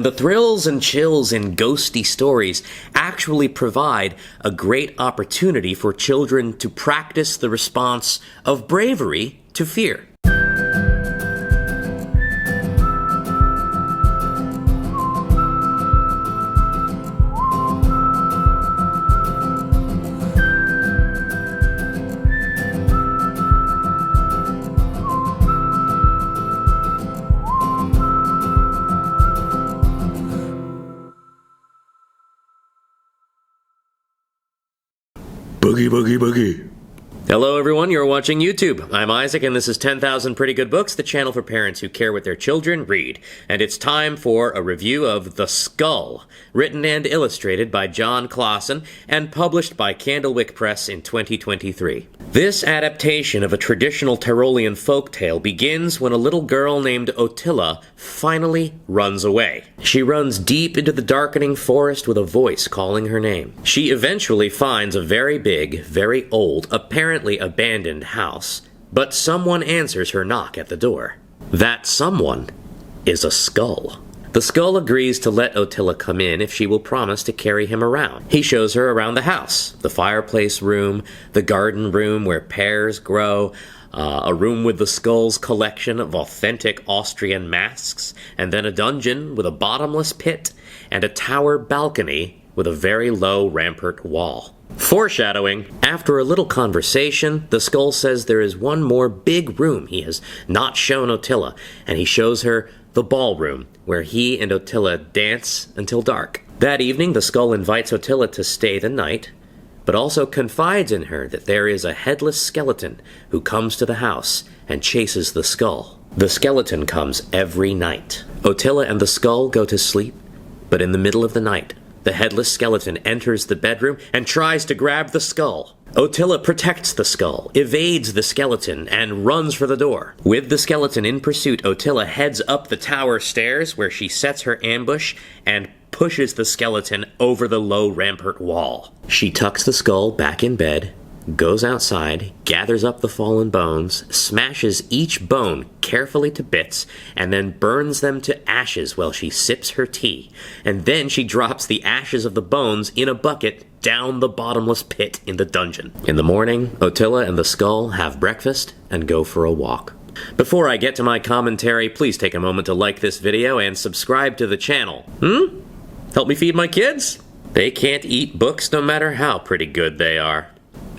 The thrills and chills in ghosty stories actually provide a great opportunity for children to practice the response of bravery to fear. Boogie, boogie, boogie. Hello everyone, you're watching YouTube. I'm Isaac and this is 10,000 Pretty Good Books, the channel for parents who care what their children read. And it's time for a review of The Skull, written and illustrated by Jon Klassen and published by Candlewick Press in 2023. This adaptation of a traditional Tyrolean folktale begins when a little girl named Ottila finally runs away. She runs deep into the darkening forest with a voice calling her name. She eventually finds a very big, very old, apparently abandoned house, but someone answers her knock at the door. That someone is a skull. The skull agrees to let Ottila come in if she will promise to carry him around. He shows her around the house, the fireplace room, the garden room where pears grow, a room with the skull's collection of authentic Austrian masks, and then a dungeon with a bottomless pit and a tower balcony with a very low rampart wall. Foreshadowing. After a little conversation, the skull says there is one more big room he has not shown Ottila, and he shows her the ballroom, where he and Ottila dance until dark. That evening, the skull invites Ottila to stay the night, but also confides in her that there is a headless skeleton who comes to the house and chases the skull. The skeleton comes every night. Ottila and the skull go to sleep, but in the middle of the night, the headless skeleton enters the bedroom and tries to grab the skull. Ottila protects the skull, evades the skeleton, and runs for the door. With the skeleton in pursuit, Ottila heads up the tower stairs where she sets her ambush and pushes the skeleton over the low rampart wall. She tucks the skull back in bed, goes outside, gathers up the fallen bones, smashes each bone carefully to bits, and then burns them to ashes while she sips her tea. And then she drops the ashes of the bones in a bucket down the bottomless pit in the dungeon. In the morning, Ottila and the skull have breakfast and go for a walk. Before I get to my commentary, please take a moment to like this video and subscribe to the channel. Help me feed my kids? They can't eat books no matter how pretty good they are.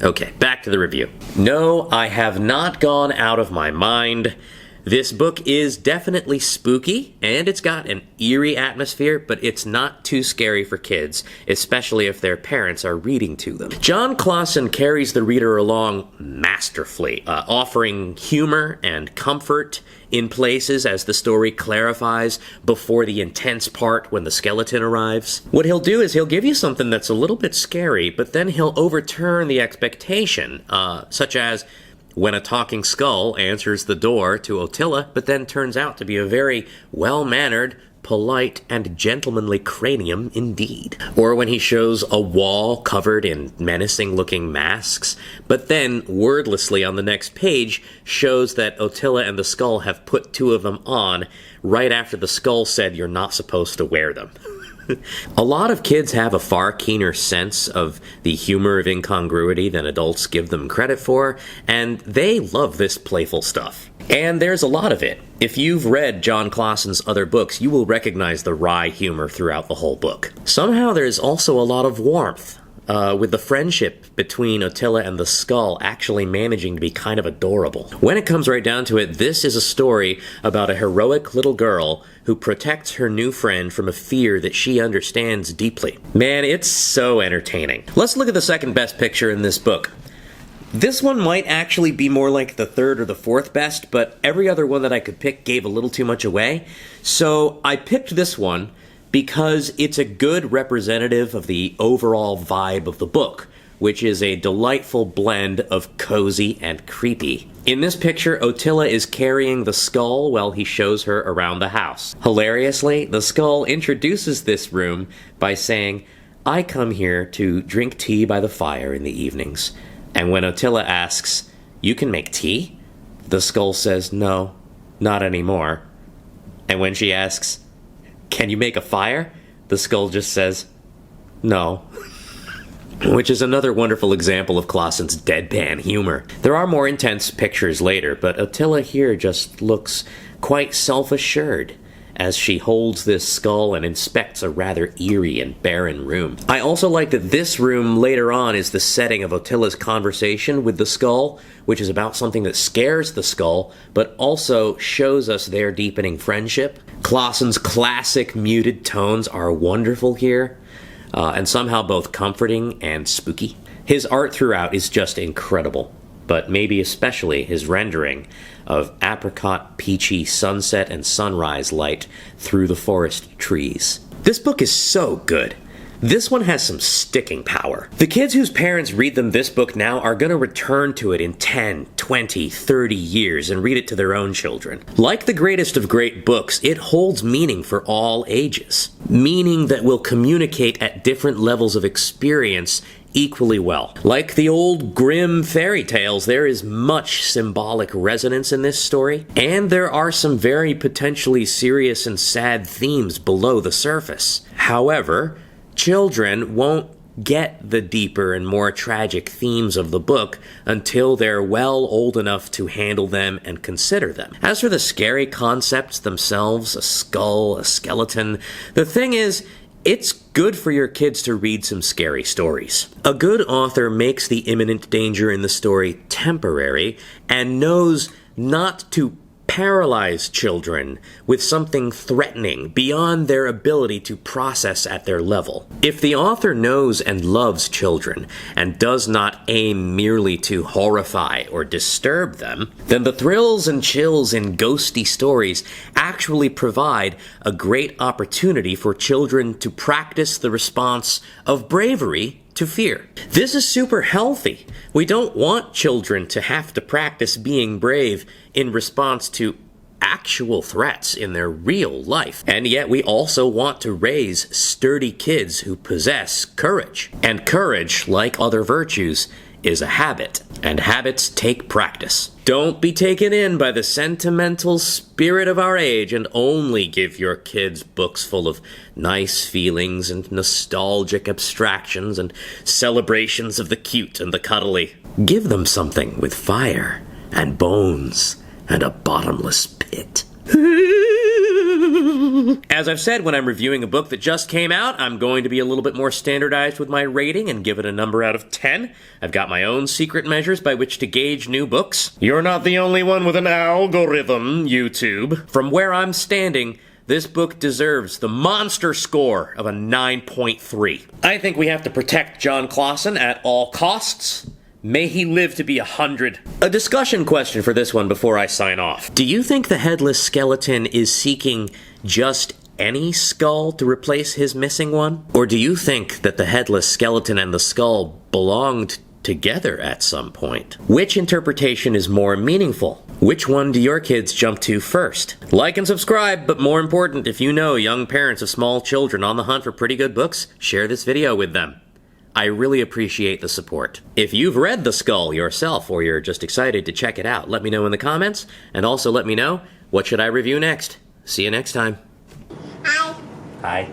Okay, back to the review. No, I have not gone out of my mind. This book is definitely spooky, and it's got an eerie atmosphere, but it's not too scary for kids, especially if their parents are reading to them. Jon Klassen carries the reader along masterfully, offering humor and comfort in places as the story clarifies before the intense part when the skeleton arrives. What he'll do is he'll give you something that's a little bit scary, but then he'll overturn the expectation, such as when a talking skull answers the door to Ottila, but then turns out to be a very well-mannered, polite, and gentlemanly cranium indeed. Or when he shows a wall covered in menacing-looking masks, but then, wordlessly on the next page, shows that Ottila and the skull have put two of them on right after the skull said you're not supposed to wear them. A lot of kids have a far keener sense of the humor of incongruity than adults give them credit for, and they love this playful stuff. And there's a lot of it. If you've read Jon Klassen's other books, you will recognize the wry humor throughout the whole book. Somehow there's also a lot of warmth, with the friendship between Ottila and the skull actually managing to be kind of adorable. When it comes right down to it, this is a story about a heroic little girl who protects her new friend from a fear that she understands deeply. Man, it's so entertaining. Let's look at the second best picture in this book. This one might actually be more like the third or the fourth best, but every other one that I could pick gave a little too much away. So I picked this one because it's a good representative of the overall vibe of the book, which is a delightful blend of cozy and creepy. In this picture, Ottila is carrying the skull while he shows her around the house. Hilariously, the skull introduces this room by saying, "I come here to drink tea by the fire in the evenings." And when Ottila asks, "You can make tea?" the skull says, "No, not anymore." And when she asks, "Can you make a fire?" The skull just says, "No." Which is another wonderful example of Klassen's deadpan humor. There are more intense pictures later, but Attila here just looks quite self-assured as she holds this skull and inspects a rather eerie and barren room. I also like that this room later on is the setting of Attila's conversation with the skull, which is about something that scares the skull, but also shows us their deepening friendship. Klassen's classic muted tones are wonderful here, and somehow both comforting and spooky. His art throughout is just incredible, but maybe especially his rendering of apricot peachy sunset and sunrise light through the forest trees. This book is so good. This one has some sticking power. The kids whose parents read them this book now are going to return to it in 10, 20, 30 years and read it to their own children. Like the greatest of great books, it holds meaning for all ages. Meaning that will communicate at different levels of experience equally well. Like the old grim fairy tales, there is much symbolic resonance in this story, and there are some very potentially serious and sad themes below the surface. However, children won't get the deeper and more tragic themes of the book until they're well old enough to handle them and consider them. As for the scary concepts themselves, a skull, a skeleton, the thing is, it's good for your kids to read some scary stories. A good author makes the imminent danger in the story temporary and knows not to paralyze children with something threatening beyond their ability to process at their level. If the author knows and loves children and does not aim merely to horrify or disturb them, then the thrills and chills in ghosty stories actually provide a great opportunity for children to practice the response of bravery to fear. This is super healthy. We don't want children to have to practice being brave in response to actual threats in their real life. And yet we also want to raise sturdy kids who possess courage. And courage, like other virtues, is a habit, and habits take practice. Don't be taken in by the sentimental spirit of our age and only give your kids books full of nice feelings and nostalgic abstractions and celebrations of the cute and the cuddly. Give them something with fire and bones and a bottomless pit. As I've said, when I'm reviewing a book that just came out, I'm going to be a little bit more standardized with my rating and give it a number out of 10. I've got my own secret measures by which to gauge new books. You're not the only one with an algorithm, YouTube. From where I'm standing, this book deserves the monster score of a 9.3. I think we have to protect Jon Klassen at all costs. May he live to be 100. A discussion question for this one before I sign off. Do you think the headless skeleton is seeking just any skull to replace his missing one? Or do you think that the headless skeleton and the skull belonged together at some point? Which interpretation is more meaningful? Which one do your kids jump to first? Like and subscribe, but more important, if you know young parents of small children on the hunt for pretty good books, share this video with them. I really appreciate the support. If you've read The Skull yourself, or you're just excited to check it out, let me know in the comments, and also let me know, what should I review next? See you next time. Hi. Hi.